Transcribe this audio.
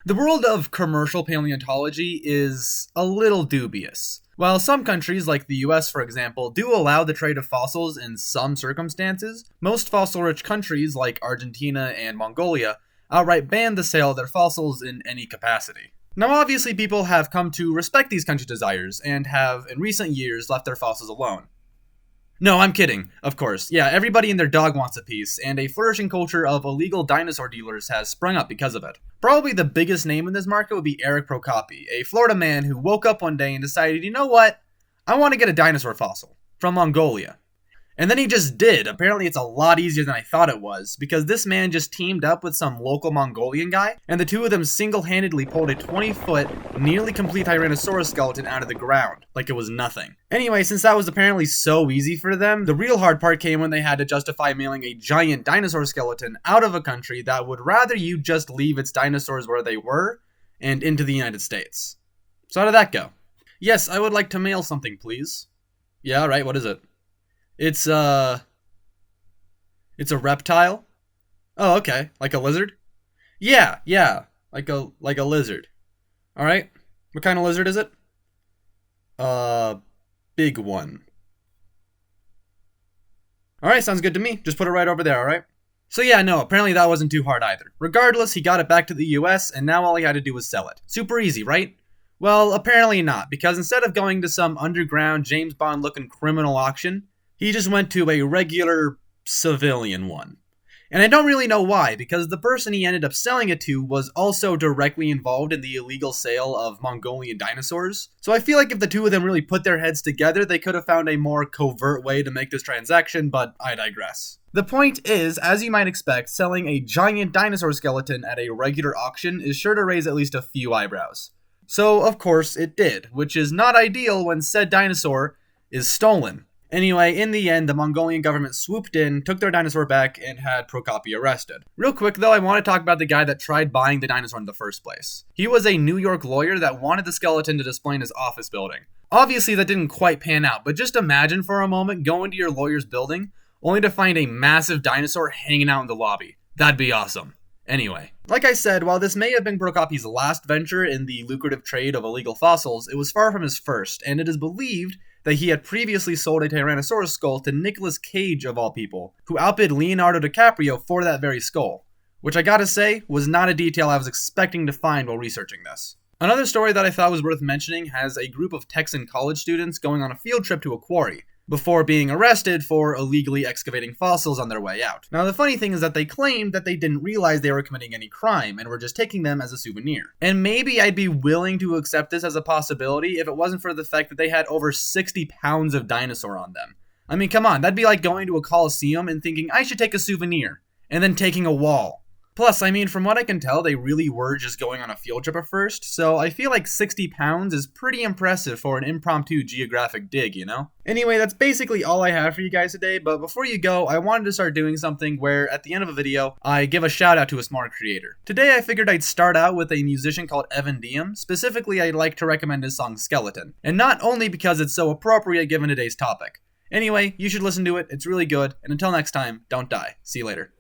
The world of commercial paleontology is a little dubious. While some countries, like the US for example, do allow the trade of fossils in some circumstances, most fossil-rich countries, like Argentina and Mongolia, outright ban the sale of their fossils in any capacity. Now obviously people have come to respect these countries' desires, and have, in recent years, left their fossils alone. No, I'm kidding, of course. Yeah, everybody and their dog wants a piece, and a flourishing culture of illegal dinosaur dealers has sprung up because of it. Probably the biggest name in this market would be Eric Procopi, a Florida man who woke up one day and decided, you know what? I want to get a dinosaur fossil from Mongolia. And then he just did. Apparently it's a lot easier than I thought it was, because this man just teamed up with some local Mongolian guy, and the two of them single-handedly pulled a 20-foot, nearly complete Tyrannosaurus skeleton out of the ground, like it was nothing. Anyway, since that was apparently so easy for them, the real hard part came when they had to justify mailing a giant dinosaur skeleton out of a country that would rather you just leave its dinosaurs where they were, and into the United States. So how did that go? Yes, I would like to mail something, please. Yeah, right, what is it? It's a reptile? Oh, okay. Like a lizard? Yeah, like a lizard. Alright. What kind of lizard is it? Big one. Alright, sounds good to me. Just put it right over there, alright? So yeah, no, apparently that wasn't too hard either. Regardless, he got it back to the US, and now all he had to do was sell it. Super easy, right? Well, apparently not, because instead of going to some underground James Bond looking criminal auction, he just went to a regular civilian one. And I don't really know why, because the person he ended up selling it to was also directly involved in the illegal sale of Mongolian dinosaurs. So I feel like if the two of them really put their heads together, they could have found a more covert way to make this transaction, but I digress. The point is, as you might expect, selling a giant dinosaur skeleton at a regular auction is sure to raise at least a few eyebrows. So, of course, it did, which is not ideal when said dinosaur is stolen. Anyway, in the end, the Mongolian government swooped in, took their dinosaur back, and had Procopi arrested. Real quick though, I want to talk about the guy that tried buying the dinosaur in the first place. He was a New York lawyer that wanted the skeleton to display in his office building. Obviously that didn't quite pan out, but just imagine for a moment going to your lawyer's building, only to find a massive dinosaur hanging out in the lobby. That'd be awesome. Anyway, like I said, while this may have been Procopi's last venture in the lucrative trade of illegal fossils, it was far from his first, and it is believed that he had previously sold a Tyrannosaurus skull to Nicolas Cage of all people, who outbid Leonardo DiCaprio for that very skull, which I gotta say, was not a detail I was expecting to find while researching this. Another story that I thought was worth mentioning has a group of Texan college students going on a field trip to a quarry, before being arrested for illegally excavating fossils on their way out. Now the funny thing is that they claimed that they didn't realize they were committing any crime and were just taking them as a souvenir. And maybe I'd be willing to accept this as a possibility if it wasn't for the fact that they had over 60 pounds of dinosaur on them. I mean, come on, that'd be like going to a coliseum and thinking I should take a souvenir, and then taking a wall. Plus, I mean, from what I can tell, they really were just going on a field trip at first, so I feel like 60 pounds is pretty impressive for an impromptu geographic dig, you know? Anyway, that's basically all I have for you guys today, but before you go, I wanted to start doing something where, at the end of a video, I give a shout out to a smart creator. Today I figured I'd start out with a musician called Evan Diem. Specifically, I'd like to recommend his song Skeleton, and not only because it's so appropriate given today's topic. Anyway, you should listen to it, it's really good, and until next time, don't die. See you later.